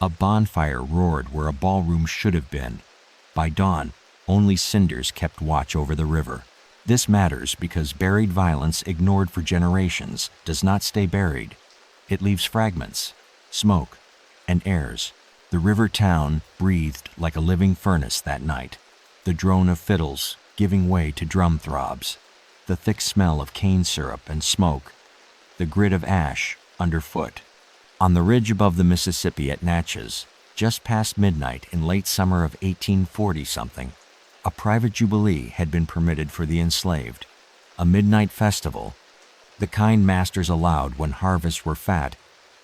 A bonfire roared where a ballroom should have been. By dawn, only cinders kept watch over the river. This matters because buried violence ignored for generations does not stay buried. It leaves fragments, smoke, and airs. The river town breathed like a living furnace that night. The drone of fiddles giving way to drum throbs. The thick smell of cane syrup and smoke. The grit of ash underfoot. On the ridge above the Mississippi at Natchez, just past midnight in late summer of 1840-something, a private jubilee had been permitted for the enslaved, a midnight festival, the kind masters allowed when harvests were fat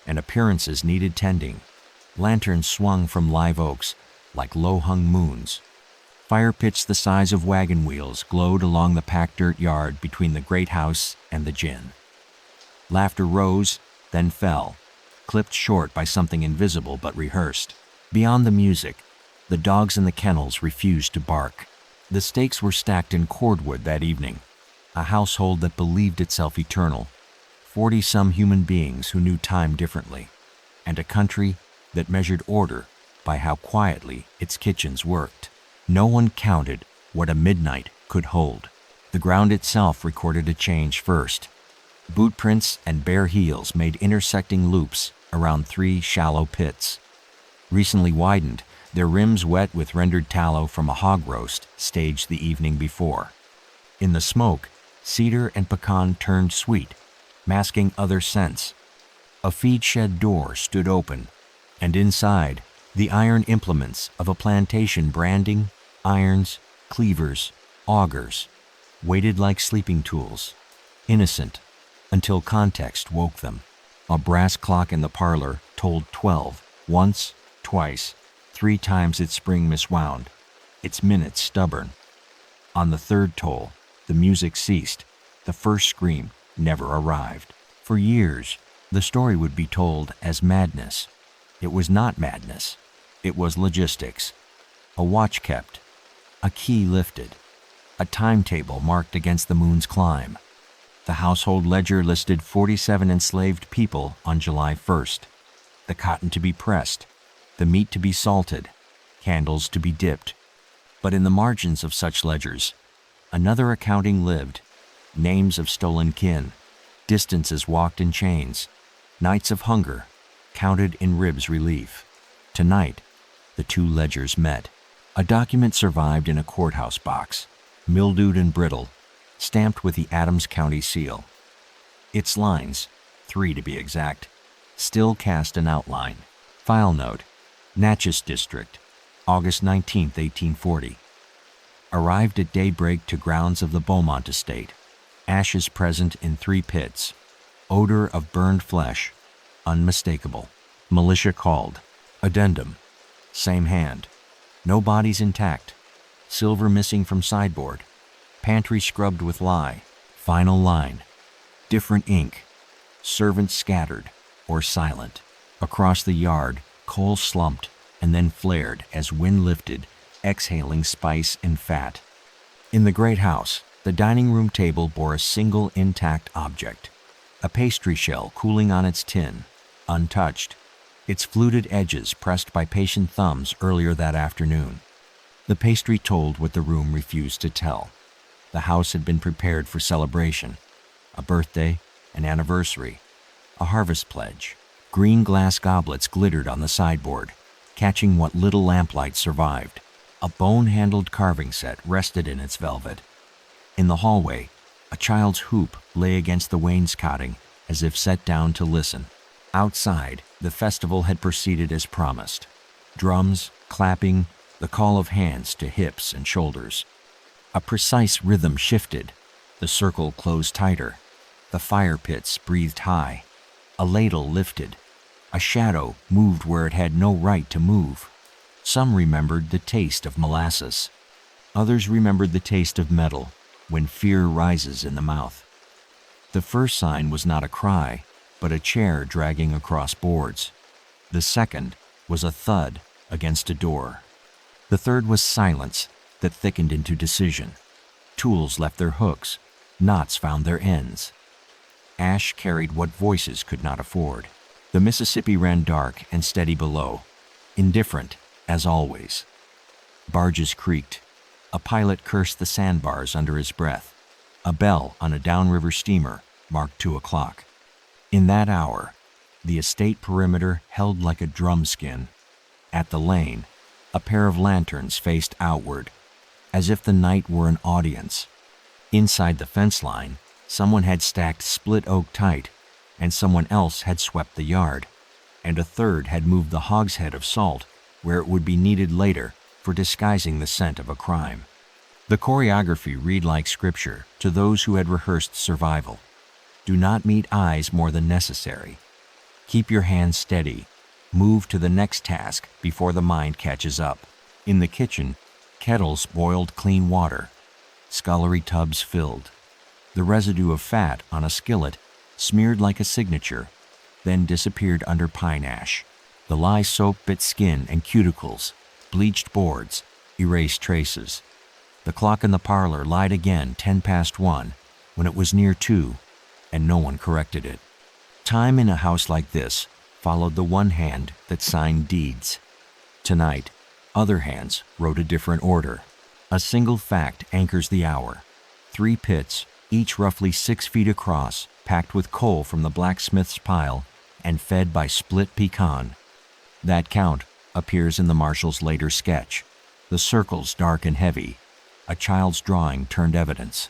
and appearances needed tending. Lanterns swung from live oaks like low-hung moons. Fire pits the size of wagon wheels glowed along the packed dirt yard between the great house and the gin. Laughter rose, then fell, clipped short by something invisible but rehearsed. Beyond the music, the dogs in the kennels refused to bark. The stakes were stacked in cordwood that evening, a household that believed itself eternal, 40-some human beings who knew time differently, and a country that measured order by how quietly its kitchens worked. No one counted what a midnight could hold. The ground itself recorded a change first. Boot prints and bare heels made intersecting loops around 3 shallow pits. Recently widened, their rims wet with rendered tallow from a hog roast staged the evening before. In the smoke, cedar and pecan turned sweet, masking other scents. A feed shed door stood open, and inside, the iron implements of a plantation branding, irons, cleavers, augers, waited like sleeping tools, innocent, until context woke them. A brass clock in the parlor told 12, once, twice, 3 times its spring miswound, its minutes stubborn. On the 3rd toll, the music ceased. The first scream never arrived. For years, the story would be told as madness. It was not madness. It was logistics. A watch kept, a key lifted, a timetable marked against the moon's climb. The household ledger listed 47 enslaved people on July 1st. The cotton to be pressed, the meat to be salted, candles to be dipped. But in the margins of such ledgers, another accounting lived. Names of stolen kin, distances walked in chains, nights of hunger, counted in ribs relief. Tonight, the 2 ledgers met. A document survived in a courthouse box, mildewed and brittle, stamped with the Adams County seal. Its lines, 3 to be exact, still cast an outline. File note, Natchez District, August 19, 1840. Arrived at daybreak to grounds of the Beaumont estate. Ashes present in 3 pits. Odor of burned flesh, unmistakable. Militia called. Addendum, same hand. No bodies intact. Silver missing from sideboard. Pantry scrubbed with lye. Final line. Different ink. Servants scattered or silent. Across the yard, coals slumped and then flared as wind lifted, exhaling spice and fat. In the great house, the dining room table bore a single intact object, a pastry shell cooling on its tin, untouched, its fluted edges pressed by patient thumbs earlier that afternoon. The pastry told what the room refused to tell. The house had been prepared for celebration, a birthday, an anniversary, a harvest pledge. Green glass goblets glittered on the sideboard, catching what little lamplight survived. A bone-handled carving set rested in its velvet. In the hallway, a child's hoop lay against the wainscoting as if set down to listen. Outside, the festival had proceeded as promised. Drums, clapping, the call of hands to hips and shoulders. A precise rhythm shifted. The circle closed tighter. The fire pits breathed high. A ladle lifted. A shadow moved where it had no right to move. Some remembered the taste of molasses. Others remembered the taste of metal when fear rises in the mouth. The first sign was not a cry, but a chair dragging across boards. The second was a thud against a door. The third was silence that thickened into decision. Tools left their hooks. Knots found their ends. Ash carried what voices could not afford. The Mississippi ran dark and steady below, indifferent, as always. Barges creaked. A pilot cursed the sandbars under his breath. A bell on a downriver steamer marked 2 o'clock. In that hour, the estate perimeter held like a drum skin. At the lane, a pair of lanterns faced outward, as if the night were an audience. Inside the fence line, someone had stacked split oak tight, and someone else had swept the yard, and a third had moved the hogshead of salt where it would be needed later for disguising the scent of a crime. The choreography read like scripture to those who had rehearsed survival. Do not meet eyes more than necessary. Keep your hands steady. Move to the next task before the mind catches up. In the kitchen, kettles boiled clean water. Scullery tubs filled. The residue of fat on a skillet smeared like a signature, then disappeared under pine ash. The lye soap bit skin and cuticles, bleached boards, erased traces. The clock in the parlor lied again 1:10 when it was near 2, and no one corrected it. Time in a house like this followed the one hand that signed deeds. Tonight, other hands wrote a different order. A single fact anchors the hour. 3 pits, each roughly 6 feet across, packed with coal from the blacksmith's pile and fed by split pecan. That count appears in the marshal's later sketch. The circles dark and heavy. A child's drawing turned evidence.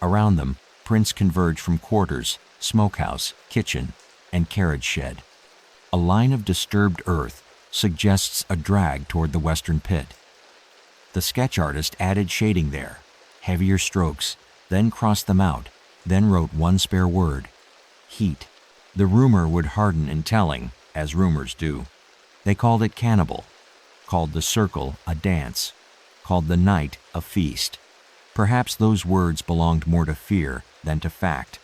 Around them, prints converge from quarters, smokehouse, kitchen, and carriage shed. A line of disturbed earth suggests a drag toward the western pit. The sketch artist added shading there, heavier strokes, then crossed them out, then wrote one spare word: heat. The rumor would harden in telling, as rumors do. They called it cannibal, called the circle a dance, called the night a feast. Perhaps those words belonged more to fear than to fact.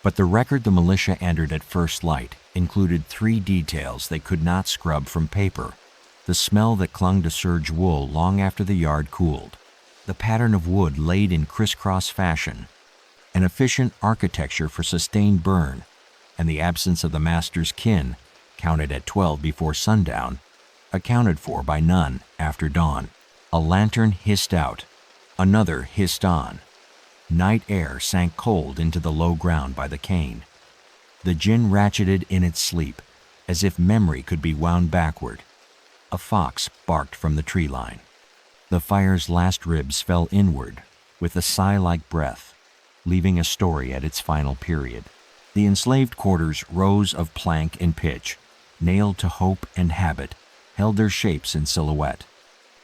But the record the militia entered at first light included 3 details they could not scrub from paper: the smell that clung to serge wool long after the yard cooled, the pattern of wood laid in crisscross fashion, an efficient architecture for sustained burn, and the absence of the master's kin, counted at 12 before sundown, accounted for by none after dawn. A lantern hissed out, another hissed on. Night air sank cold into the low ground by the cane. The gin ratcheted in its sleep, as if memory could be wound backward. A fox barked from the tree line. The fire's last ribs fell inward with a sigh-like breath, leaving a story at its final period. The enslaved quarters, rows of plank and pitch, nailed to hope and habit, held their shapes in silhouette.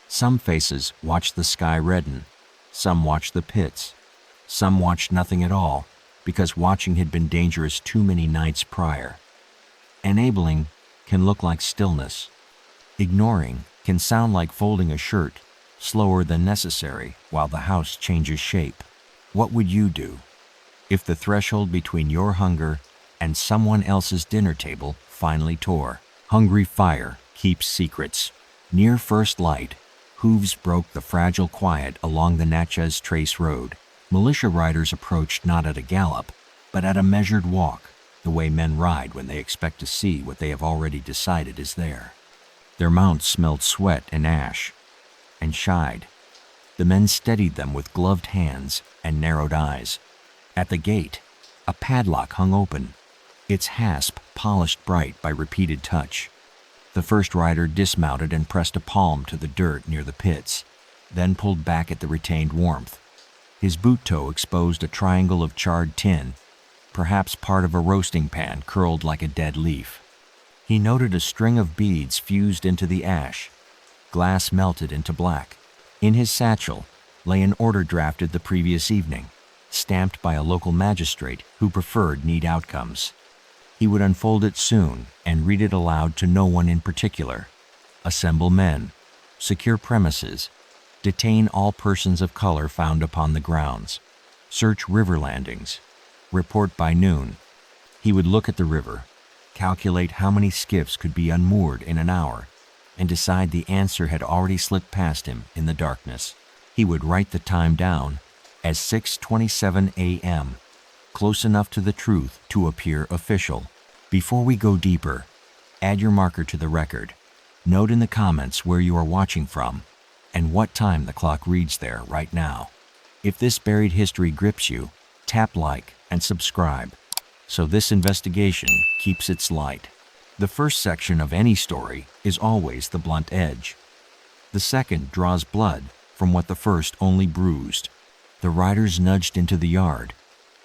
Some faces watched the sky redden, some watched the pits, some watched nothing at all, because watching had been dangerous too many nights prior. Enabling can look like stillness. Ignoring can sound like folding a shirt, slower than necessary while the house changes shape. What would you do if the threshold between your hunger and someone else's dinner table finally tore? Hungry fire keeps secrets. Near first light, hooves broke the fragile quiet along the Natchez Trace Road. Militia riders approached not at a gallop, but at a measured walk, the way men ride when they expect to see what they have already decided is there. Their mounts smelled sweat and ash, and shied. The men steadied them with gloved hands and narrowed eyes. At the gate, a padlock hung open, its hasp polished bright by repeated touch. The first rider dismounted and pressed a palm to the dirt near the pits, then pulled back at the retained warmth. His boot toe exposed a triangle of charred tin, perhaps part of a roasting pan curled like a dead leaf. He noted a string of beads fused into the ash. Glass melted into black. In his satchel lay an order drafted the previous evening, stamped by a local magistrate who preferred neat outcomes. He would unfold it soon and read it aloud to no one in particular. Assemble men, secure premises, detain all persons of color found upon the grounds, search river landings, report by noon. He would look at the river, calculate how many skiffs could be unmoored in an hour, and decide the answer had already slipped past him in the darkness. He would write the time down as 6:27 a.m., close enough to the truth to appear official. Before we go deeper, add your marker to the record. Note in the comments where you are watching from and what time the clock reads there right now. If this buried history grips you, tap like and subscribe so this investigation keeps its light. The first section of any story is always the blunt edge. The second draws blood from what the first only bruised. The riders nudged into the yard,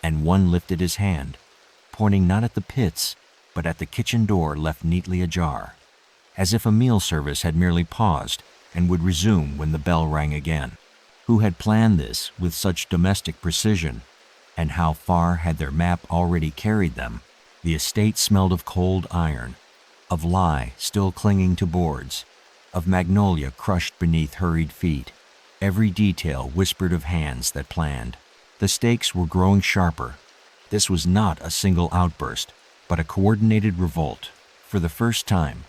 and one lifted his hand, pointing not at the pits, but at the kitchen door left neatly ajar, as if a meal service had merely paused and would resume when the bell rang again. Who had planned this with such domestic precision, and how far had their map already carried them? The estate smelled of cold iron, of lye still clinging to boards, of magnolia crushed beneath hurried feet. Every detail whispered of hands that planned. The stakes were growing sharper. This was not a single outburst, but a coordinated revolt. For the first time,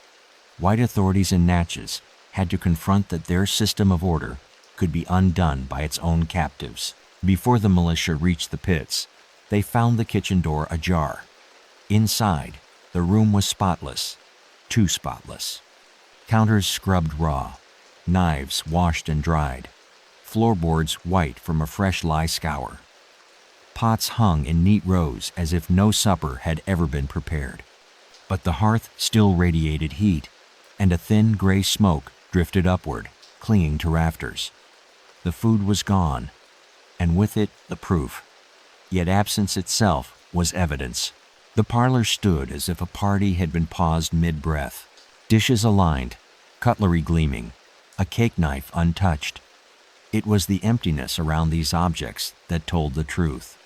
white authorities in Natchez had to confront that their system of order could be undone by its own captives. Before the militia reached the pits, they found the kitchen door ajar. Inside, the room was spotless, too spotless. Counters scrubbed raw, knives washed and dried, floorboards white from a fresh lye scour. Pots hung in neat rows as if no supper had ever been prepared. But the hearth still radiated heat, and a thin gray smoke drifted upward, clinging to rafters. The food was gone, and with it the proof. Yet absence itself was evidence. The parlor stood as if a party had been paused mid-breath. Dishes aligned, cutlery gleaming, a cake knife untouched. It was the emptiness around these objects that told the truth.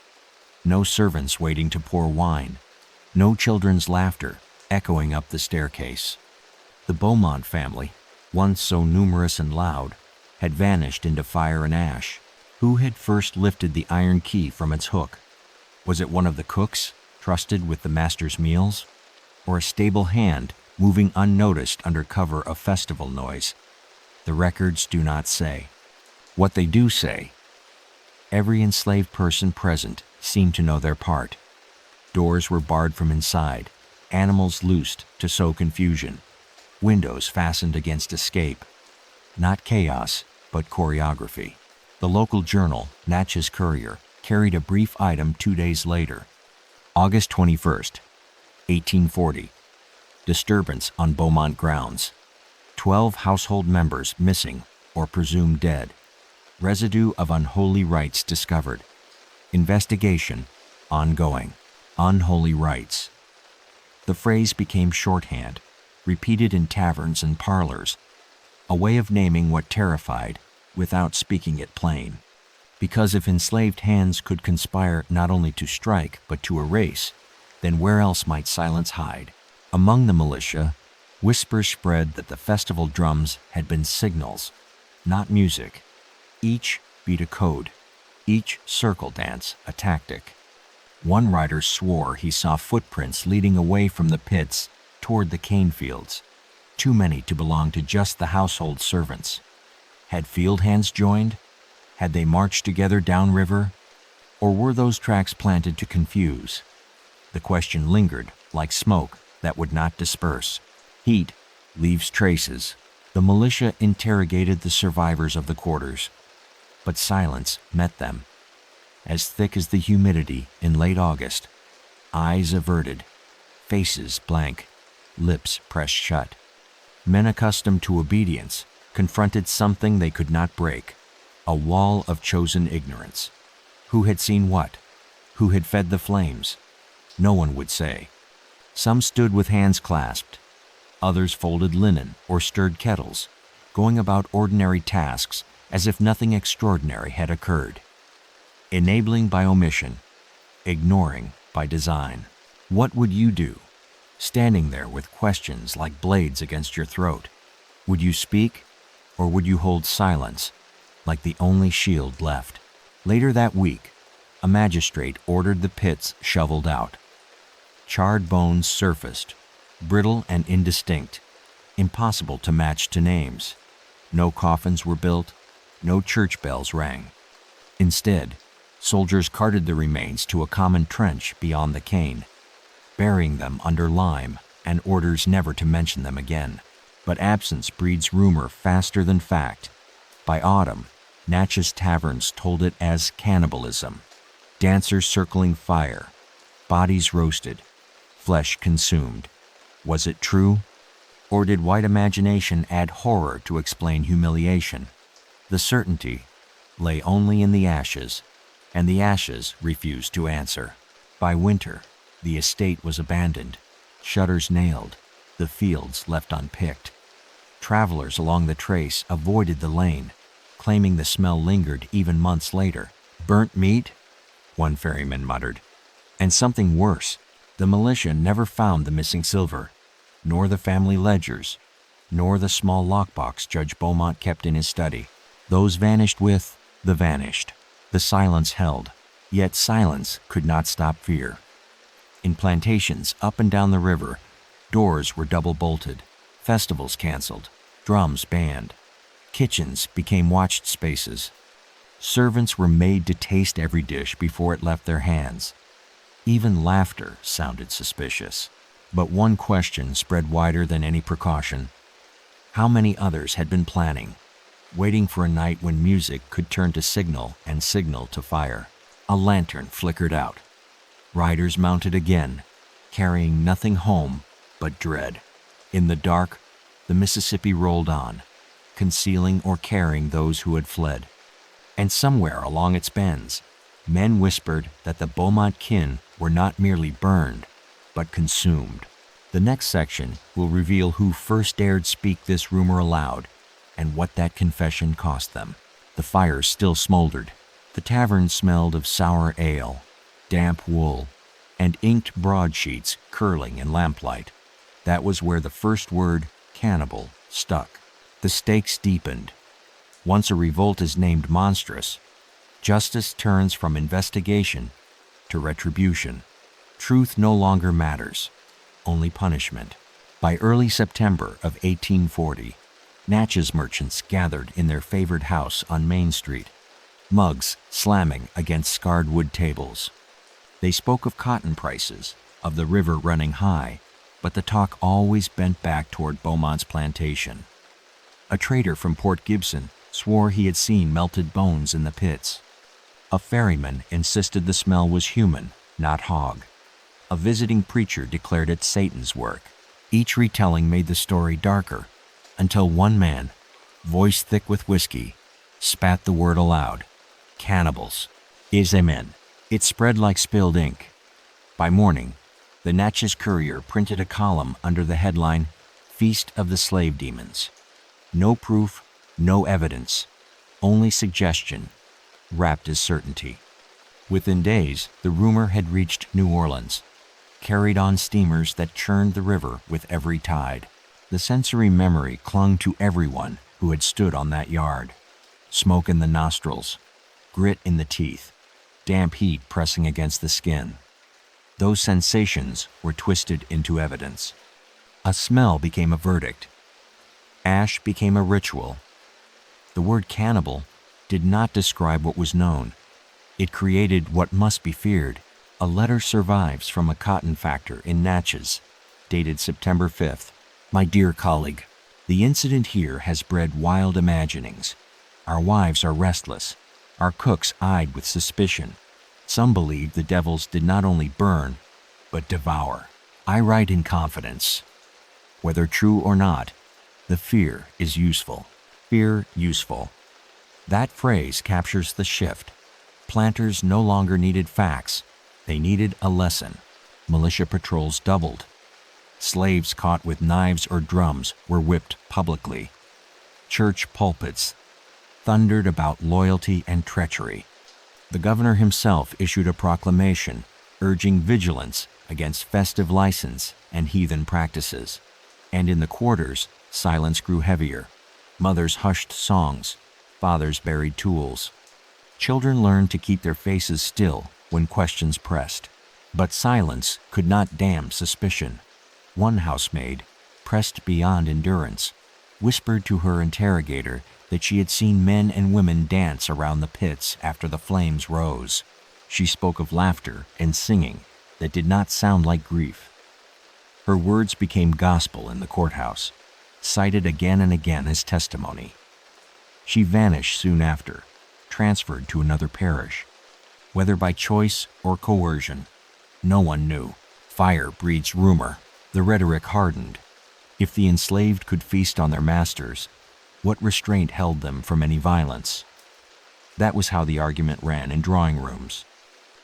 No servants waiting to pour wine, no children's laughter echoing up the staircase. The Beaumont family, once so numerous and loud, had vanished into fire and ash. Who had first lifted the iron key from its hook? Was it one of the cooks, trusted with the master's meals? Or a stable hand moving unnoticed under cover of festival noise? The records do not say. What they do say, every enslaved person present seemed to know their part. Doors were barred from inside, animals loosed to sow confusion, windows fastened against escape. Not chaos, but choreography. The local journal, Natchez Courier, carried a brief item 2 days later. August 21st, 1840. Disturbance on Beaumont grounds. 12 household members missing or presumed dead. Residue of unholy rites discovered. Investigation ongoing. Unholy rites. The phrase became shorthand, repeated in taverns and parlors, a way of naming what terrified without speaking it plain. Because if enslaved hands could conspire not only to strike but to erase, then where else might silence hide? Among the militia, whispers spread that the festival drums had been signals, not music. Each beat a code, each circle dance a tactic. One rider swore he saw footprints leading away from the pits toward the cane fields, too many to belong to just the household servants. Had field hands joined? Had they marched together downriver? Or were those tracks planted to confuse? The question lingered like smoke that would not disperse. Heat leaves traces. The militia interrogated the survivors of the quarters, but silence met them, as thick as the humidity in late August. Eyes averted, faces blank, lips pressed shut. Men accustomed to obedience confronted something they could not break, a wall of chosen ignorance. Who had seen what? Who had fed the flames? No one would say. Some stood with hands clasped. Others folded linen or stirred kettles, going about ordinary tasks as if nothing extraordinary had occurred. Enabling by omission, ignoring by design. What would you do, standing there with questions like blades against your throat? Would you speak, or would you hold silence, like the only shield left? Later that week, a magistrate ordered the pits shoveled out. Charred bones surfaced, brittle and indistinct, impossible to match to names. No coffins were built, no church bells rang. Instead, soldiers carted the remains to a common trench beyond the cane, burying them under lime and orders never to mention them again. But absence breeds rumor faster than fact. By autumn, Natchez taverns told it as cannibalism. Dancers circling fire, bodies roasted, flesh consumed. Was it true? Or did white imagination add horror to explain humiliation? The certainty lay only in the ashes, and the ashes refused to answer. By winter, the estate was abandoned, shutters nailed, the fields left unpicked. Travelers along the trace avoided the lane, claiming the smell lingered even months later. Burnt meat? One ferryman muttered. And something worse, the militia never found the missing silver, nor the family ledgers, nor the small lockbox Judge Beaumont kept in his study. Those vanished with the vanished. The silence held, yet silence could not stop fear. In plantations up and down the river, doors were double-bolted, festivals canceled, drums banned. Kitchens became watched spaces. Servants were made to taste every dish before it left their hands. Even laughter sounded suspicious. But one question spread wider than any precaution. How many others had been planning, waiting for a night when music could turn to signal and signal to fire? A lantern flickered out. Riders mounted again, carrying nothing home but dread. In the dark, the Mississippi rolled on, concealing or carrying those who had fled. And somewhere along its bends, men whispered that the Beaumont kin were not merely burned, but consumed. The next section will reveal who first dared speak this rumor aloud and what that confession cost them. The fires still smoldered. The tavern smelled of sour ale, damp wool, and inked broadsheets curling in lamplight. That was where the first word, cannibal, stuck. The stakes deepened. Once a revolt is named monstrous, justice turns from investigation to retribution. Truth no longer matters, only punishment. By early September of 1840, Natchez merchants gathered in their favored house on Main Street, mugs slamming against scarred wood tables. They spoke of cotton prices, of the river running high, but the talk always bent back toward Beaumont's plantation. A trader from Port Gibson swore he had seen melted bones in the pits. A ferryman insisted the smell was human, not hog. A visiting preacher declared it Satan's work. Each retelling made the story darker, until one man, voice thick with whiskey, spat the word aloud. Cannibals. Amen. It spread like spilled ink. By morning, the Natchez Courier printed a column under the headline, Feast of the Slave Demons. No proof, no evidence, only suggestion, wrapped as certainty. Within days, the rumor had reached New Orleans, carried on steamers that churned the river with every tide. The sensory memory clung to everyone who had stood on that yard. Smoke in the nostrils, grit in the teeth, damp heat pressing against the skin. Those sensations were twisted into evidence. A smell became a verdict. Ash became a ritual. The word cannibal did not describe what was known. It created what must be feared. A letter survives from a cotton factor in Natchez, dated September 5th. My dear colleague, the incident here has bred wild imaginings. Our wives are restless. Our cooks eyed with suspicion. Some believe the devils did not only burn, but devour. I write in confidence. Whether true or not, the fear is useful. Fear useful. That phrase captures the shift. Planters no longer needed facts. They needed a lesson. Militia patrols doubled. Slaves caught with knives or drums were whipped publicly. Church pulpits thundered about loyalty and treachery. The governor himself issued a proclamation urging vigilance against festive license and heathen practices. And in the quarters, silence grew heavier. Mothers hushed songs. Fathers buried tools. Children learned to keep their faces still when questions pressed. But silence could not damn suspicion. One housemaid, pressed beyond endurance, whispered to her interrogator that she had seen men and women dance around the pits after the flames rose. She spoke of laughter and singing that did not sound like grief. Her words became gospel in the courthouse. cited again and again as testimony. She vanished soon after, transferred to another parish. Whether by choice or coercion, no one knew. Fire breeds rumor. The rhetoric hardened. If the enslaved could feast on their masters, what restraint held them from any violence? That was how the argument ran in drawing rooms.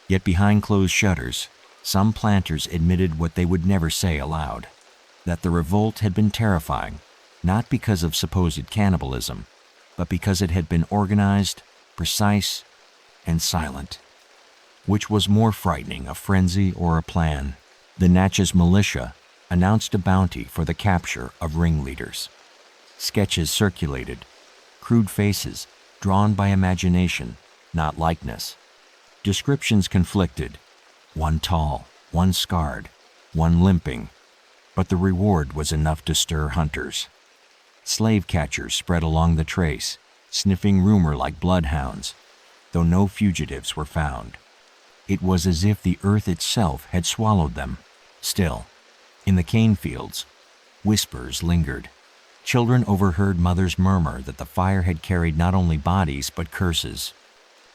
Yet behind closed shutters, some planters admitted what they would never say aloud, that the revolt had been terrifying, not because of supposed cannibalism, but because it had been organized, precise, and silent. Which was more frightening, a frenzy or a plan? The Natchez militia announced a bounty for the capture of ringleaders. Sketches circulated, crude faces drawn by imagination, not likeness. Descriptions conflicted, one tall, one scarred, one limping, but the reward was enough to stir hunters. Slave catchers spread along the trace, sniffing rumor like bloodhounds, though no fugitives were found. It was as if the earth itself had swallowed them. Still, in the cane fields, whispers lingered. Children overheard mothers murmur that the fire had carried not only bodies but curses.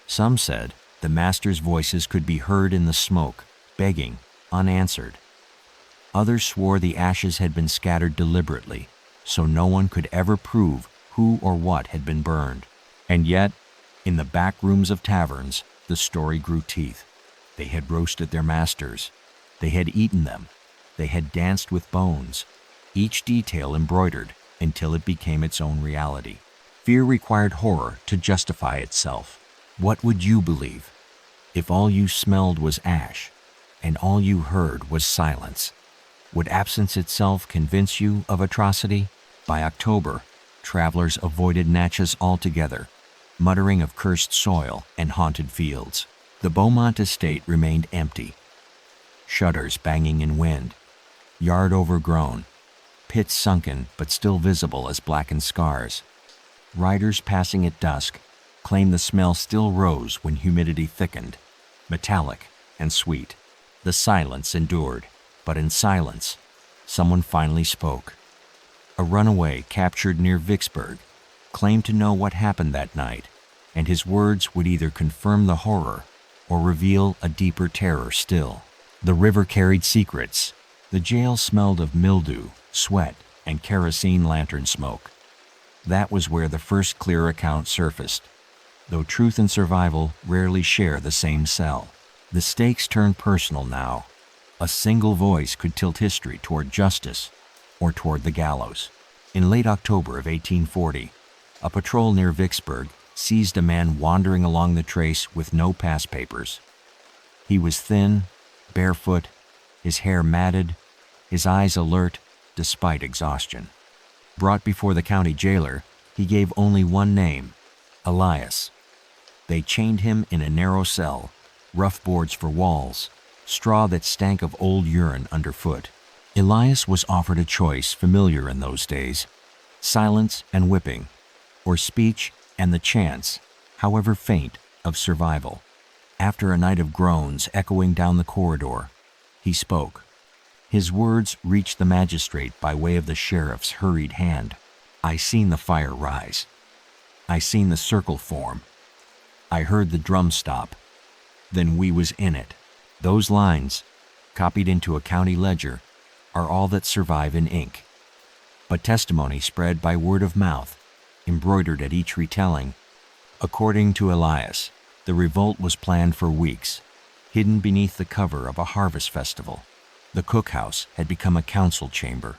Some said the master's voices could be heard in the smoke, begging, unanswered. Others swore the ashes had been scattered deliberately, so no one could ever prove who or what had been burned. And yet, in the back rooms of taverns, the story grew teeth. They had roasted their masters. They had eaten them. They had danced with bones, each detail embroidered until it became its own reality. Fear required horror to justify itself. What would you believe if all you smelled was ash and all you heard was silence? Would absence itself convince you of atrocity? By October, travelers avoided Natchez altogether, muttering of cursed soil and haunted fields. The Beaumont estate remained empty, shutters banging in wind, yard overgrown, pits sunken but still visible as blackened scars. Riders passing at dusk claimed the smell still rose when humidity thickened, metallic and sweet. The silence endured, but in silence, someone finally spoke. A runaway captured near Vicksburg claimed to know what happened that night, and his words would either confirm the horror or reveal a deeper terror still. The river carried secrets. The jail smelled of mildew, sweat, and kerosene lantern smoke. That was where the first clear account surfaced, though truth and survival rarely share the same cell. The stakes turned personal now. A single voice could tilt history toward justice or toward the gallows. In late October of 1840, a patrol near Vicksburg seized a man wandering along the trace with no pass papers. He was thin, barefoot, his hair matted, his eyes alert despite exhaustion. Brought before the county jailer, he gave only one name, Elias. They chained him in a narrow cell, rough boards for walls, straw that stank of old urine underfoot. Elias was offered a choice familiar in those days, silence and whipping, or speech and the chance, however faint, of survival. After a night of groans echoing down the corridor, he spoke. His words reached the magistrate by way of the sheriff's hurried hand. I seen the fire rise. I seen the circle form. I heard the drum stop. Then we was in it. Those lines, copied into a county ledger, are all that survive in ink. But testimony spread by word of mouth, embroidered at each retelling. According to Elias, the revolt was planned for weeks, hidden beneath the cover of a harvest festival. The cookhouse had become a council chamber.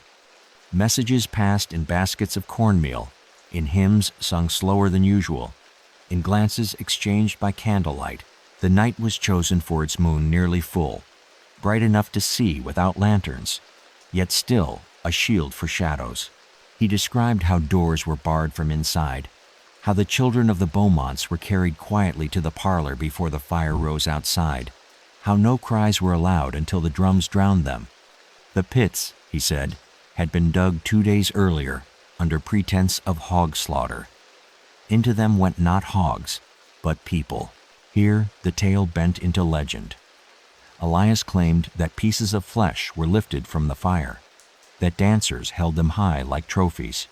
Messages passed in baskets of cornmeal, in hymns sung slower than usual, in glances exchanged by candlelight. The night was chosen for its moon nearly full, bright enough to see without lanterns, yet still a shield for shadows. He described how doors were barred from inside, how the children of the Beaumonts were carried quietly to the parlor before the fire rose outside, how no cries were allowed until the drums drowned them. The pits, he said, had been dug 2 days earlier under pretense of hog slaughter. Into them went not hogs, but people. Here the tale bent into legend. Elias claimed that pieces of flesh were lifted from the fire. that dancers held them high like trophies,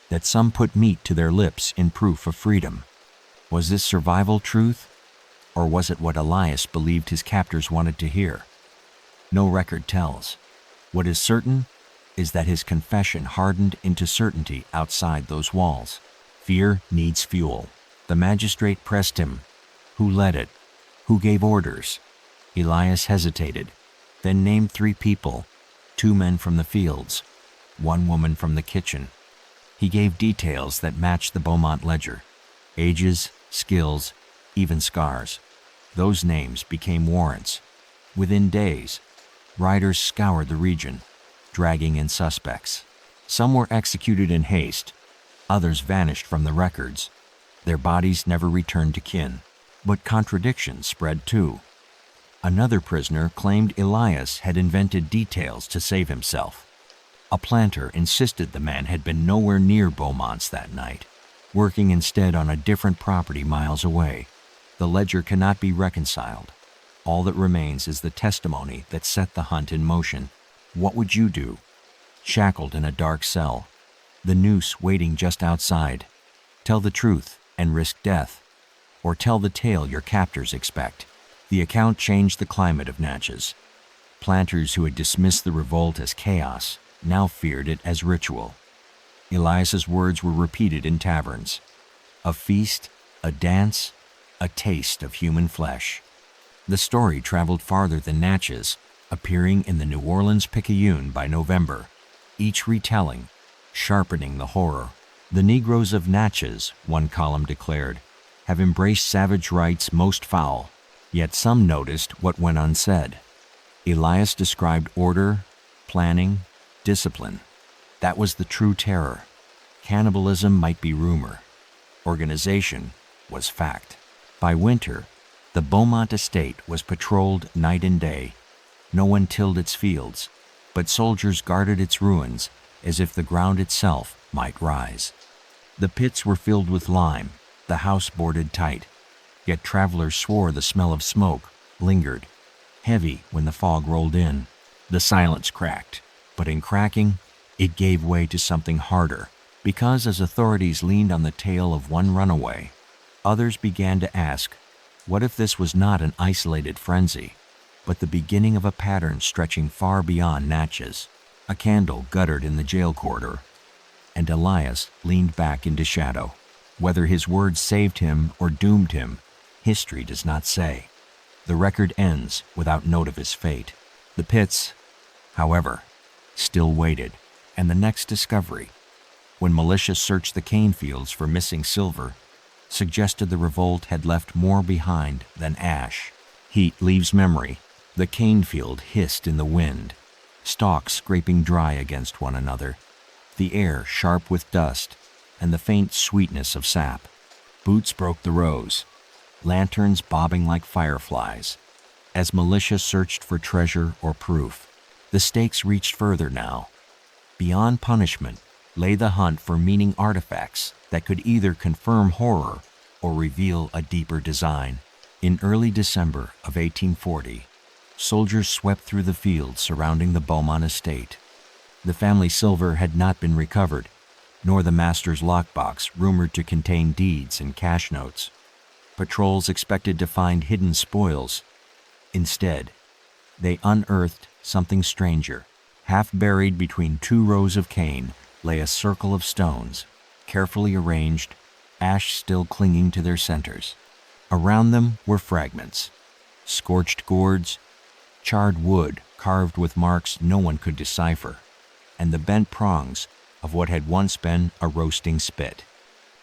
that some put meat to their lips in proof of freedom. Was this survival truth, or was it what Elias believed his captors wanted to hear? No record tells. What is certain is that his confession hardened into certainty outside those walls. Fear needs fuel. The magistrate pressed him. Who led it? Who gave orders? Elias hesitated, then named 3 people, 2 men from the fields, 1 woman from the kitchen. He gave details that matched the Beaumont ledger: ages, skills, even scars. Those names became warrants. Within days, riders scoured the region, dragging in suspects. Some were executed in haste, others vanished from the records. Their bodies never returned to kin. But contradictions spread too. Another prisoner claimed Elias had invented details to save himself. A planter insisted the man had been nowhere near Beaumont's that night, working instead on a different property miles away. The ledger cannot be reconciled. All that remains is the testimony that set the hunt in motion. What would you do? Shackled in a dark cell, the noose waiting just outside. Tell the truth and risk death, or tell the tale your captors expect. The account changed the climate of Natchez. Planters who had dismissed the revolt as chaos now feared it as ritual. Elias's words were repeated in taverns. A feast, a dance, a taste of human flesh. The story traveled farther than Natchez, appearing in the New Orleans Picayune by November, each retelling, sharpening the horror. The Negroes of Natchez, one column declared, have embraced savage rites most foul, yet some noticed what went unsaid. Elias described order, planning, discipline. That was the true terror. Cannibalism might be rumor. Organization was fact. By winter, the Beaumont estate was patrolled night and day. No one tilled its fields, but soldiers guarded its ruins as if the ground itself might rise. The pits were filled with lime, the house boarded tight, yet travelers swore the smell of smoke lingered, heavy when the fog rolled in. The silence cracked, but in cracking, it gave way to something harder, because as authorities leaned on the tale of one runaway, others began to ask, what if this was not an isolated frenzy, but the beginning of a pattern stretching far beyond Natchez? A candle guttered in the jail corridor, and Elias leaned back into shadow. Whether his words saved him or doomed him, history does not say. The record ends without note of his fate. The pits, however, still waited, and the next discovery, when militia searched the cane fields for missing silver, suggested the revolt had left more behind than ash. Heat leaves memory. The cane field hissed in the wind, stalks scraping dry against one another, the air sharp with dust and the faint sweetness of sap. Boots broke the rows, lanterns bobbing like fireflies, as militia searched for treasure or proof. The stakes reached further now. Beyond punishment lay the hunt for meaning artifacts that could either confirm horror or reveal a deeper design. In early December of 1840, soldiers swept through the fields surrounding the Beaumont estate. The family silver had not been recovered, nor the master's lockbox rumored to contain deeds and cash notes. Patrols expected to find hidden spoils. Instead, they unearthed something stranger. Half buried between 2 rows of cane lay a circle of stones, carefully arranged, ash still clinging to their centers. Around them were fragments, scorched gourds, charred wood carved with marks no one could decipher, and the bent prongs of what had once been a roasting spit.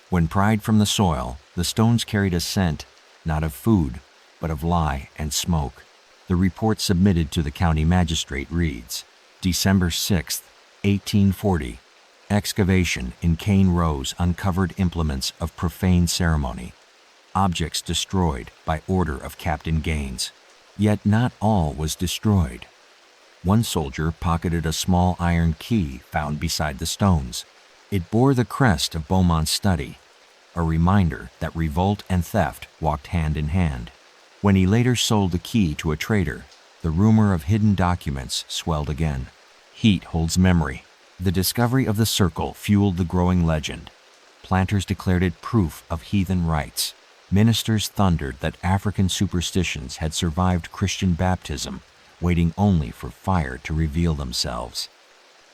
When pried from the soil, the stones carried a scent, not of food, but of lye and smoke. The report submitted to the county magistrate reads, December 6, 1840, excavation in Cane Rows uncovered implements of profane ceremony, objects destroyed by order of Captain Gaines. Yet not all was destroyed. One soldier pocketed a small iron key found beside the stones. It bore the crest of Beaumont's study, a reminder that revolt and theft walked hand in hand. When he later sold the key to a trader, the rumor of hidden documents swelled again. Heat holds memory. The discovery of the circle fueled the growing legend. Planters declared it proof of heathen rites. Ministers thundered that African superstitions had survived Christian baptism, waiting only for fire to reveal themselves.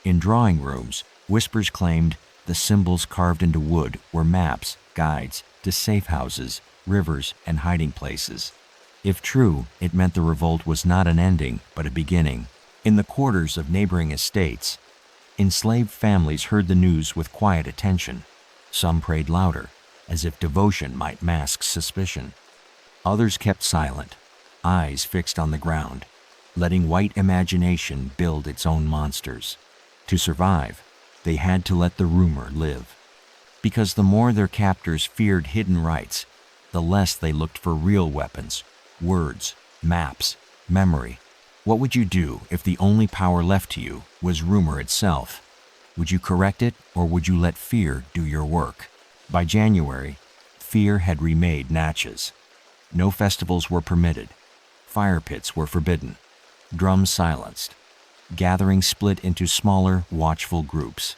In drawing rooms, whispers claimed the symbols carved into wood were maps, guides to safe houses, rivers, and hiding places. If true, it meant the revolt was not an ending, but a beginning. In the quarters of neighboring estates, enslaved families heard the news with quiet attention. Some prayed louder, as if devotion might mask suspicion. Others kept silent, eyes fixed on the ground, letting white imagination build its own monsters. To survive, they had to let the rumor live. Because the more their captors feared hidden rites, the less they looked for real weapons, words, maps, memory. What would you do if the only power left to you was rumor itself? Would you correct it, or would you let fear do your work? By January, fear had remade Natchez. No festivals were permitted. Fire pits were forbidden. Drums silenced. Gatherings split into smaller, watchful groups.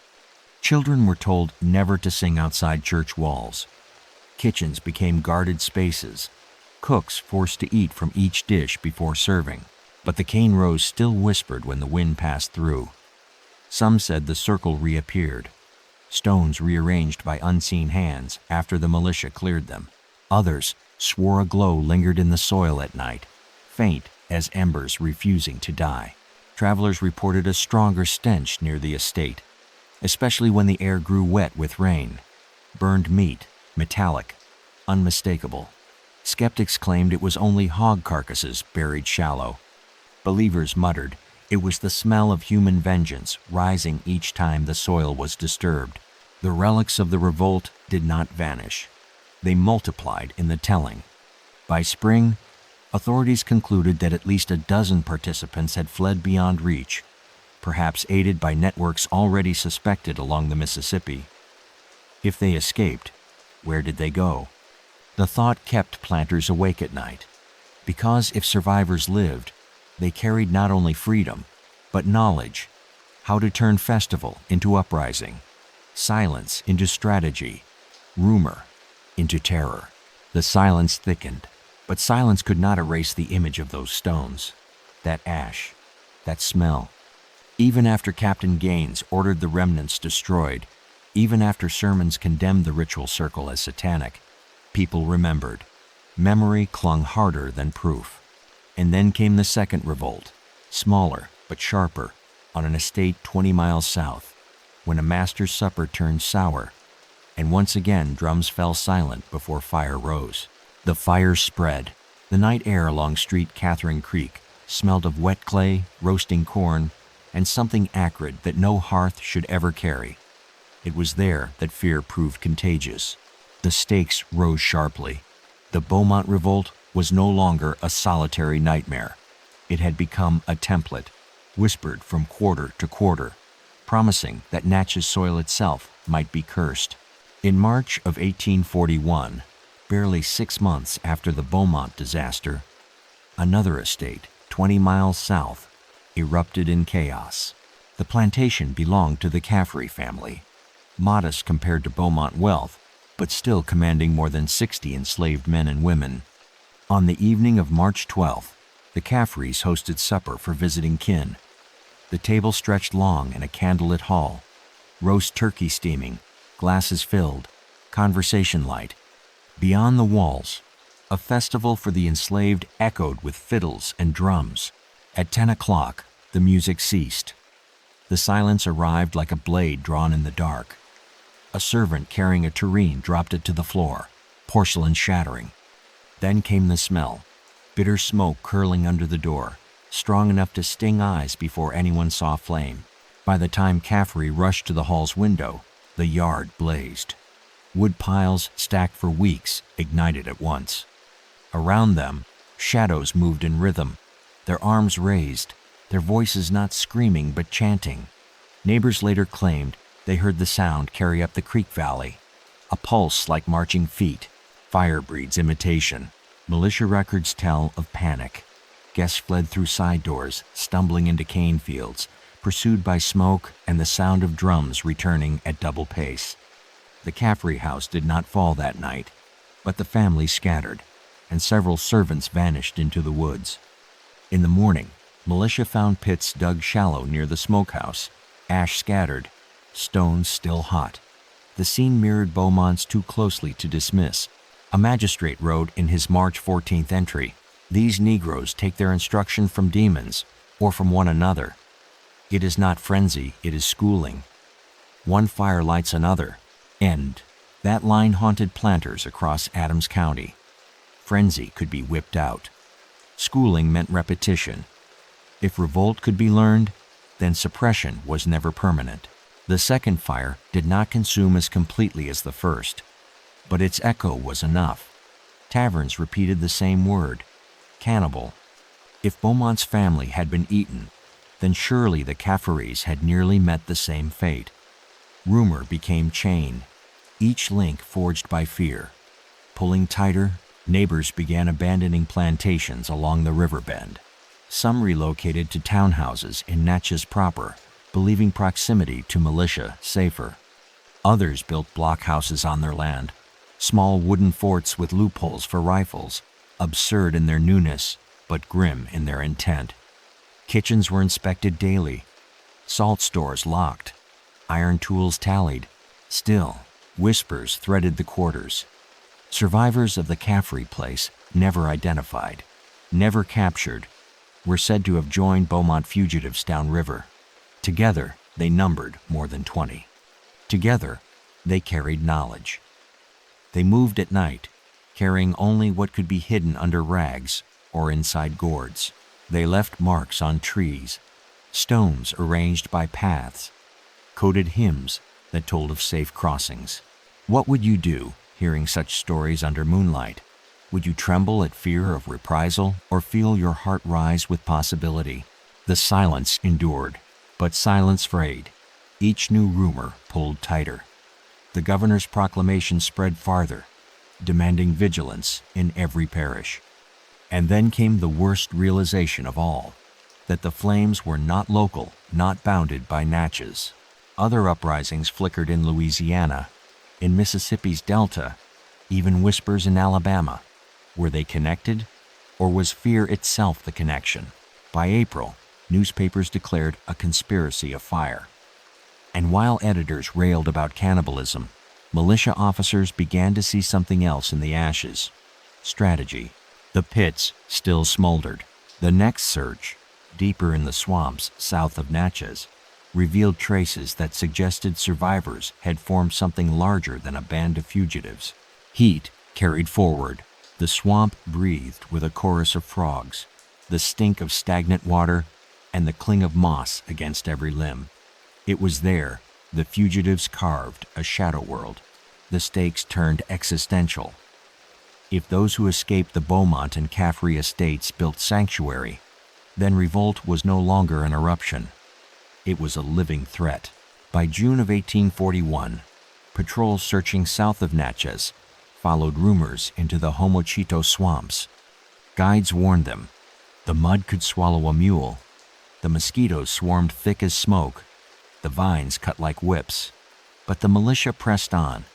Children were told never to sing outside church walls. Kitchens became guarded spaces. Cooks forced to eat from each dish before serving. But the cane rose still whispered when the wind passed through. Some said the circle reappeared, stones rearranged by unseen hands after the militia cleared them. Others swore a glow lingered in the soil at night, faint as embers refusing to die. Travelers reported a stronger stench near the estate, especially when the air grew wet with rain. Burned meat, metallic, unmistakable. Skeptics claimed it was only hog carcasses buried shallow. Believers muttered it was the smell of human vengeance rising each time the soil was disturbed. The relics of the revolt did not vanish. They multiplied in the telling. By spring, authorities concluded that at least a dozen participants had fled beyond reach, perhaps aided by networks already suspected along the Mississippi. If they escaped, where did they go? The thought kept planters awake at night, because if survivors lived, they carried not only freedom, but knowledge, how to turn festival into uprising, silence into strategy, rumor into terror. The silence thickened, but silence could not erase the image of those stones, that ash, that smell. Even after Captain Gaines ordered the remnants destroyed, even after sermons condemned the ritual circle as satanic, people remembered. Memory clung harder than proof. And then came the second revolt, smaller but sharper, on an estate 20 miles south, when a master's supper turned sour, and once again drums fell silent before fire rose. The fire spread. The night air along Street Catherine Creek smelled of wet clay, roasting corn, and something acrid that no hearth should ever carry. It was there that fear proved contagious. The stakes rose sharply. The Beaumont Revolt was no longer a solitary nightmare. It had become a template, whispered from quarter to quarter, promising that Natchez soil itself might be cursed. In March of 1841, barely 6 months after the Beaumont disaster, another estate, 20 miles south, erupted in chaos. The plantation belonged to the Caffrey family, modest compared to Beaumont wealth, but still commanding more than 60 enslaved men and women. On the evening of March 12th, the Caffreys hosted supper for visiting kin. The table stretched long in a candlelit hall, roast turkey steaming, glasses filled, conversation light. Beyond the walls, a festival for the enslaved echoed with fiddles and drums. At 10 o'clock, the music ceased. The silence arrived like a blade drawn in the dark. A servant carrying a tureen dropped it to the floor, porcelain shattering. Then came the smell, bitter smoke curling under the door, strong enough to sting eyes before anyone saw flame. By the time Caffrey rushed to the hall's window, the yard blazed. Wood piles stacked for weeks ignited at once. Around them, shadows moved in rhythm, their arms raised, their voices not screaming but chanting. Neighbors later claimed they heard the sound carry up the creek valley, a pulse like marching feet. Fire breeds imitation. Militia records tell of panic. Guests fled through side doors, stumbling into cane fields, pursued by smoke and the sound of drums returning at double pace. The Caffrey house did not fall that night, but the family scattered, and several servants vanished into the woods. In the morning, militia found pits dug shallow near the smokehouse, ash scattered, stones still hot. The scene mirrored Beaumont's too closely to dismiss. A magistrate wrote in his March 14th entry, "These Negroes take their instruction from demons or from one another. It is not frenzy, it is schooling. One fire lights another." End. That line haunted planters across Adams County. Frenzy could be whipped out. Schooling meant repetition. If revolt could be learned, then suppression was never permanent. The second fire did not consume as completely as the first, but its echo was enough. Taverns repeated the same word, cannibal. If Beaumont's family had been eaten, then surely the Cafferys had nearly met the same fate. Rumor became chain, each link forged by fear. Pulling tighter, neighbors began abandoning plantations along the river bend. Some relocated to townhouses in Natchez proper, believing proximity to militia safer. Others built blockhouses on their land, small wooden forts with loopholes for rifles, absurd in their newness, but grim in their intent. Kitchens were inspected daily, salt stores locked, iron tools tallied. Still, whispers threaded the quarters. Survivors of the Caffrey place, never identified, never captured, were said to have joined Beaumont fugitives downriver. Together, they numbered more than 20. Together, they carried knowledge. They moved at night, carrying only what could be hidden under rags or inside gourds. They left marks on trees, stones arranged by paths, coded hymns that told of safe crossings. What would you do hearing such stories under moonlight? Would you tremble at fear of reprisal or feel your heart rise with possibility? The silence endured, but silence frayed. Each new rumor pulled tighter. The governor's proclamation spread farther, demanding vigilance in every parish. And then came the worst realization of all, that the flames were not local, not bounded by Natchez. Other uprisings flickered in Louisiana, in Mississippi's Delta, even whispers in Alabama. Were they connected, or was fear itself the connection? By April, newspapers declared a conspiracy of fire. And while editors railed about cannibalism, militia officers began to see something else in the ashes: strategy. The pits still smoldered. The next search, deeper in the swamps south of Natchez, revealed traces that suggested survivors had formed something larger than a band of fugitives. Heat carried forward. The swamp breathed with a chorus of frogs, the stink of stagnant water, and the cling of moss against every limb. It was there the fugitives carved a shadow world. The stakes turned existential. If those who escaped the Beaumont and Caffrey estates built sanctuary, then revolt was no longer an eruption. It was a living threat. By June of 1841, patrols searching south of Natchez followed rumors into the Homochito swamps. Guides warned them. The mud could swallow a mule. The mosquitoes swarmed thick as smoke. The vines cut like whips. But the militia pressed on,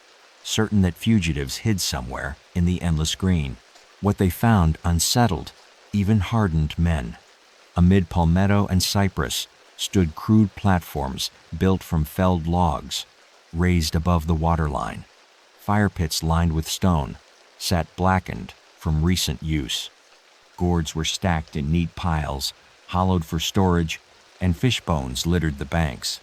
certain that fugitives hid somewhere in the endless green. What they found unsettled, even hardened men. Amid palmetto and cypress stood crude platforms built from felled logs, raised above the waterline. Fire pits lined with stone sat blackened from recent use. Gourds were stacked in neat piles, hollowed for storage, and fish bones littered the banks.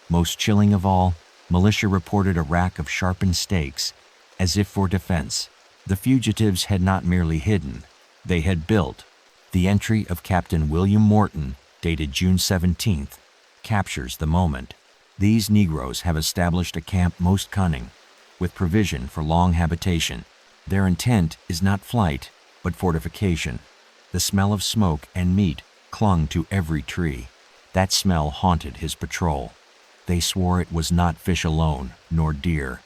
Most chilling of all, militia reported a rack of sharpened stakes, as if for defense. The fugitives had not merely hidden, they had built. The entry of Captain William Morton, dated June 17th, captures the moment. These Negroes have established a camp most cunning, with provision for long habitation. Their intent is not flight, but fortification. The smell of smoke and meat clung to every tree. That smell haunted his patrol. They swore it was not fish alone, nor deer.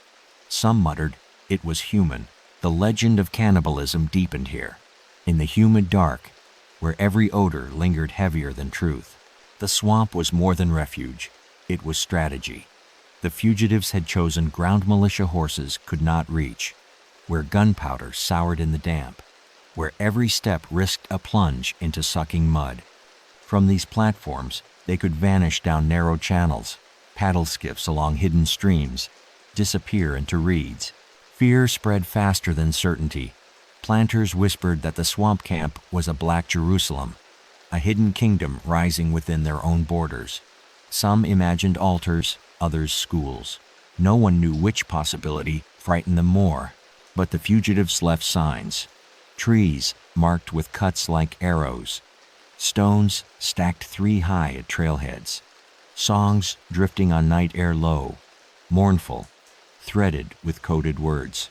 Some muttered it was human. The legend of cannibalism deepened here. In the humid dark, where every odor lingered heavier than truth, The swamp was more than refuge. It was strategy. The fugitives had chosen ground militia horses could not reach, where gunpowder soured in the damp, where every step risked a plunge into sucking mud. From these platforms, they could vanish down narrow channels, paddle skiffs along hidden streams, disappear into reeds. Fear spread faster than certainty. Planters whispered that the swamp camp was a black Jerusalem, a hidden kingdom rising within their own borders. Some imagined altars, others schools. No one knew which possibility frightened them more, but the fugitives left signs. Trees marked with cuts like arrows, stones stacked 3 high at trailheads, songs drifting on night air low, mournful, threaded with coded words.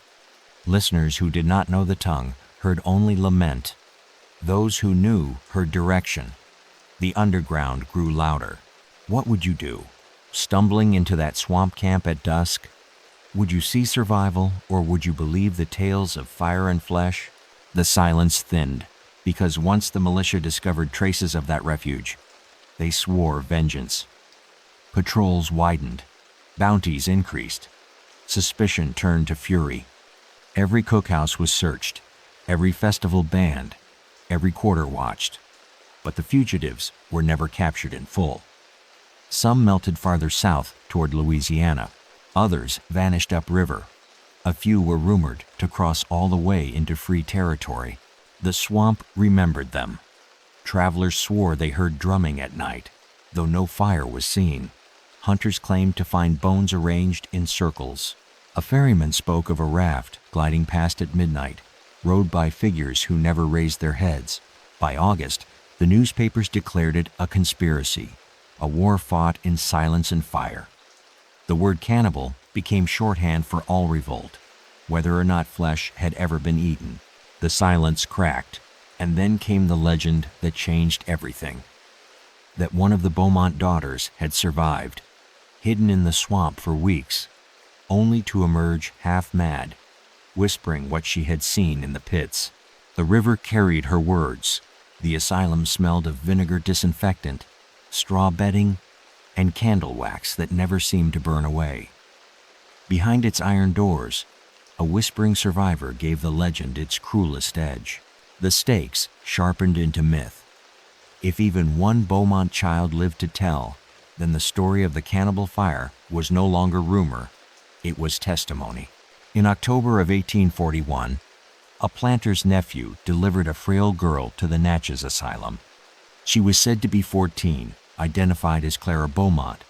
Listeners who did not know the tongue heard only lament. Those who knew heard direction. The underground grew louder. What would you do? Stumbling into that swamp camp at dusk? Would you see survival, or would you believe the tales of fire and flesh? The silence thinned, because once the militia discovered traces of that refuge, they swore vengeance. Patrols widened. Bounties increased. Suspicion turned to fury. Every cookhouse was searched, every festival banned, every quarter watched. But the fugitives were never captured in full. Some melted farther south toward Louisiana. Others vanished upriver. A few were rumored to cross all the way into free territory. The swamp remembered them. Travelers swore they heard drumming at night, though no fire was seen. Hunters claimed to find bones arranged in circles. A ferryman spoke of a raft gliding past at midnight, rowed by figures who never raised their heads. By August, the newspapers declared it a conspiracy, a war fought in silence and fire. The word cannibal became shorthand for all revolt, whether or not flesh had ever been eaten. The silence cracked, and then came the legend that changed everything. That one of the Beaumont daughters had survived, hidden in the swamp for weeks, only to emerge half-mad, whispering what she had seen in the pits. The river carried her words. The asylum smelled of vinegar disinfectant, straw bedding, and candle wax that never seemed to burn away. Behind its iron doors, a whispering survivor gave the legend its cruelest edge. The stakes sharpened into myth. If even one Beaumont child lived to tell, then the story of the cannibal fire was no longer rumor, it was testimony. In October of 1841, a planter's nephew delivered a frail girl to the Natchez asylum. She was said to be 14, identified as Clara Beaumont,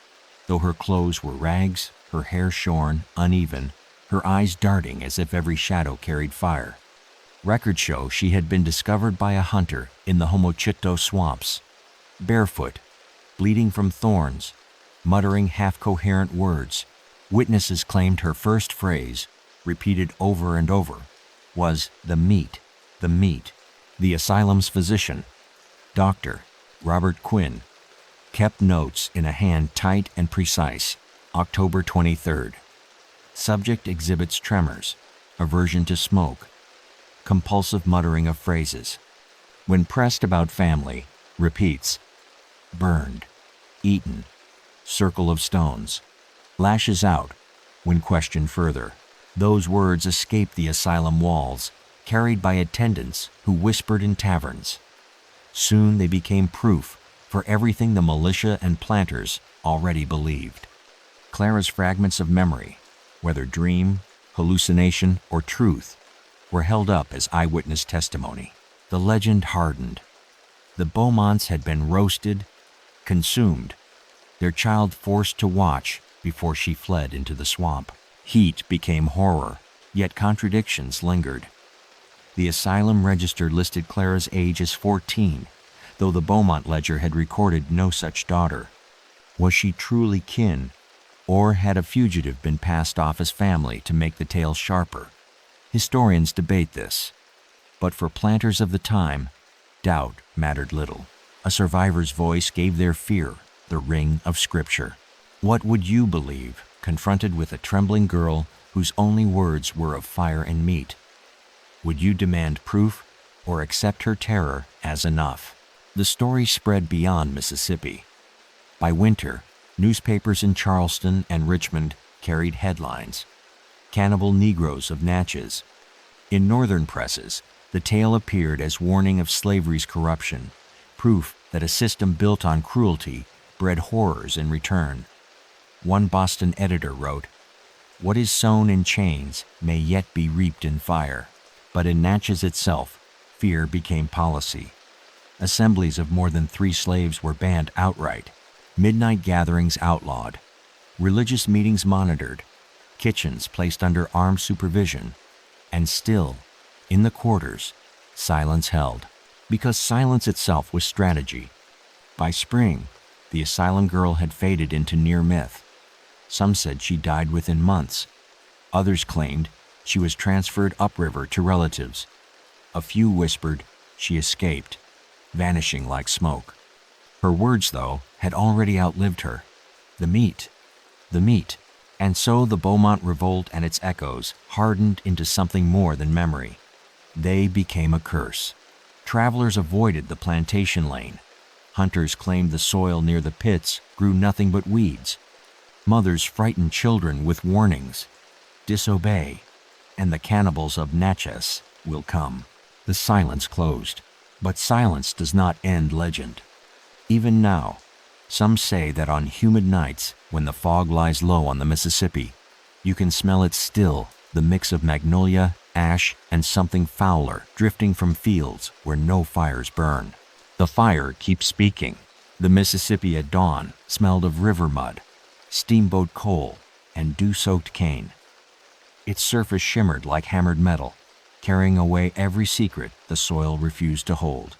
though her clothes were rags, her hair shorn, uneven, her eyes darting as if every shadow carried fire. Records show she had been discovered by a hunter in the Homochitto swamps, barefoot, bleeding from thorns, muttering half-coherent words. Witnesses claimed her first phrase, repeated over and over, was the meat, the meat. The asylum's physician, Dr. Robert Quinn, kept notes in a hand tight and precise. October 23rd. Subject exhibits tremors, aversion to smoke, compulsive muttering of phrases. When pressed about family, repeats, burned, eaten, circle of stones. Lashes out when questioned further. Those words escaped the asylum walls, carried by attendants who whispered in taverns. Soon they became proof for everything the militia and planters already believed. Clara's fragments of memory, whether dream, hallucination, or truth, were held up as eyewitness testimony. The legend hardened. The Beaumonts had been roasted, consumed, their child forced to watch before she fled into the swamp. Heat became horror, yet contradictions lingered. The asylum register listed Clara's age as 14, though the Beaumont ledger had recorded no such daughter. Was she truly kin, or had a fugitive been passed off as family to make the tale sharper? Historians debate this, but for planters of the time, doubt mattered little. A survivor's voice gave their fear the ring of scripture. What would you believe, confronted with a trembling girl whose only words were of fire and meat? Would you demand proof or accept her terror as enough? The story spread beyond Mississippi. By winter, newspapers in Charleston and Richmond carried headlines: Cannibal Negroes of Natchez. In northern presses, the tale appeared as warning of slavery's corruption, proof that a system built on cruelty bred horrors in return. One Boston editor wrote, "What is sown in chains may yet be reaped in fire." But in Natchez itself, fear became policy. Assemblies of more than 3 slaves were banned outright, midnight gatherings outlawed, religious meetings monitored, kitchens placed under armed supervision, and still, in the quarters, silence held, because silence itself was strategy. By spring, the asylum girl had faded into near myth. Some said she died within months. Others claimed she was transferred upriver to relatives. A few whispered she escaped, vanishing like smoke. Her words, though, had already outlived her. The meat. And so the Beaumont revolt and its echoes hardened into something more than memory. They became a curse. Travelers avoided the plantation lane. Hunters claimed the soil near the pits grew nothing but weeds. Mothers frightened children with warnings: disobey, and the cannibals of Natchez will come. The silence closed, but silence does not end legend. Even now, some say that on humid nights, when the fog lies low on the Mississippi, you can smell it still, the mix of magnolia, ash, and something fouler drifting from fields where no fires burn. The fire keeps speaking. The Mississippi at dawn smelled of river mud, steamboat coal, and dew-soaked cane. Its surface shimmered like hammered metal, carrying away every secret the soil refused to hold.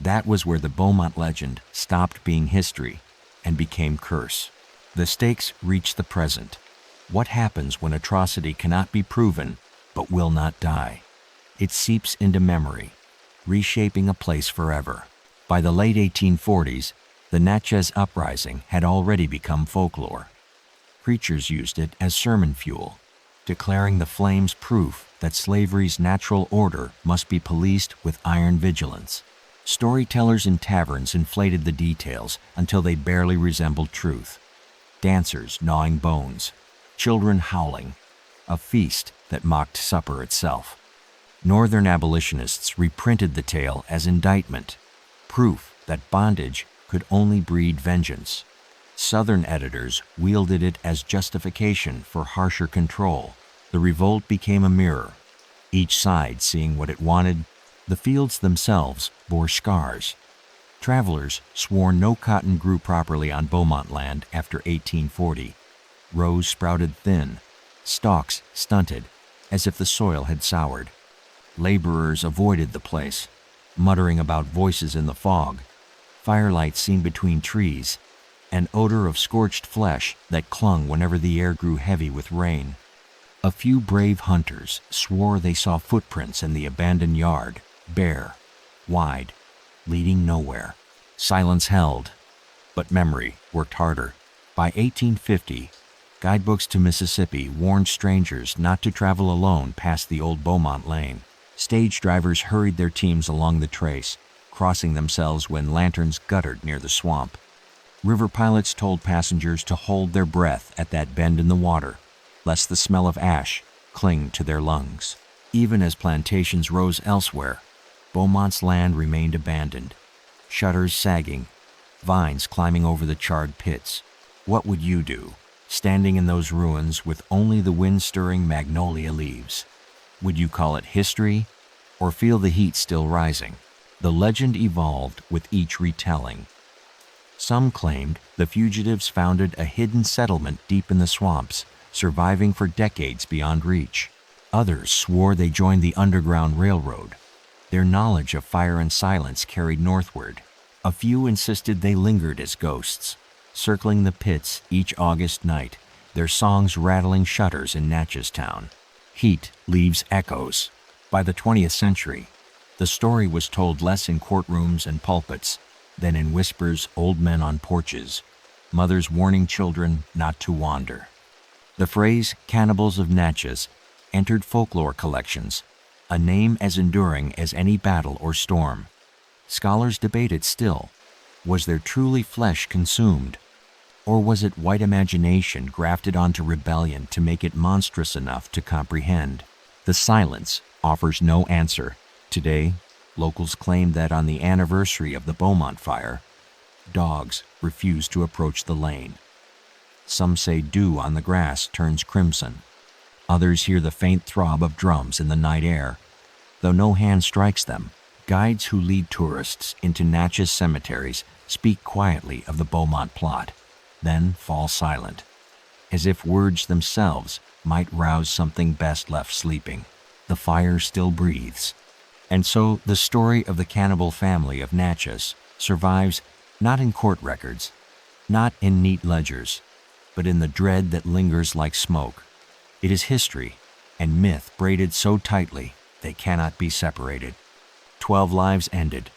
That was where the Beaumont legend stopped being history and became curse. The stakes reached the present. What happens when atrocity cannot be proven but will not die? It seeps into memory, reshaping a place forever. By the late 1840s, the Natchez Uprising had already become folklore. Preachers used it as sermon fuel, declaring the flames proof that slavery's natural order must be policed with iron vigilance. Storytellers in taverns inflated the details until they barely resembled truth. Dancers gnawing bones, children howling, a feast that mocked supper itself. Northern abolitionists reprinted the tale as indictment, proof that bondage could only breed vengeance. Southern editors wielded it as justification for harsher control. The revolt became a mirror, each side seeing what it wanted. The fields themselves bore scars. Travelers swore no cotton grew properly on Beaumont land after 1840. Rows sprouted thin, stalks stunted, as if the soil had soured. Laborers avoided the place, muttering about voices in the fog, firelight seen between trees, an odor of scorched flesh that clung whenever the air grew heavy with rain. A few brave hunters swore they saw footprints in the abandoned yard, bare, wide, leading nowhere. Silence held, but memory worked harder. By 1850, guidebooks to Mississippi warned strangers not to travel alone past the old Beaumont lane. Stage drivers hurried their teams along the trace, crossing themselves when lanterns guttered near the swamp. River pilots told passengers to hold their breath at that bend in the water, lest the smell of ash cling to their lungs. Even as plantations rose elsewhere, Beaumont's land remained abandoned, shutters sagging, vines climbing over the charred pits. What would you do, standing in those ruins with only the wind-stirring magnolia leaves? Would you call it history, or feel the heat still rising? The legend evolved with each retelling. Some claimed the fugitives founded a hidden settlement deep in the swamps, surviving for decades beyond reach. Others swore they joined the Underground Railroad. Their knowledge of fire and silence carried northward. A few insisted they lingered as ghosts, circling the pits each August night, their songs rattling shutters in Natchez town. Heat leaves echoes. By the 20th century, the story was told less in courtrooms and pulpits than in whispers old men on porches, mothers warning children not to wander. The phrase "Cannibals of Natchez" entered folklore collections, a name as enduring as any battle or storm. Scholars debate it still. Was there truly flesh consumed, Or was it white imagination grafted onto rebellion to make it monstrous enough to comprehend? The silence offers no answer. Today, locals claim that on the anniversary of the Beaumont fire, dogs refuse to approach the lane. Some say dew on the grass turns crimson. Others hear the faint throb of drums in the night air, though no hand strikes them. Guides who lead tourists into Natchez cemeteries speak quietly of the Beaumont plot, then fall silent, as if words themselves might rouse something best left sleeping. The fire still breathes. And so the story of the Cannibal Family of Natchez survives not in court records, not in neat ledgers, but in the dread that lingers like smoke. It is history and myth braided so tightly they cannot be separated. 12 lives ended,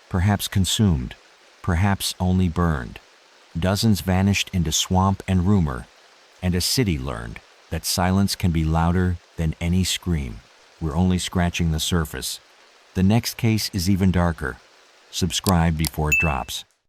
perhaps consumed, perhaps only burned. Dozens vanished into swamp and rumor, and a city learned that silence can be louder than any scream. We're only scratching the surface. The next case is even darker. Subscribe before it drops.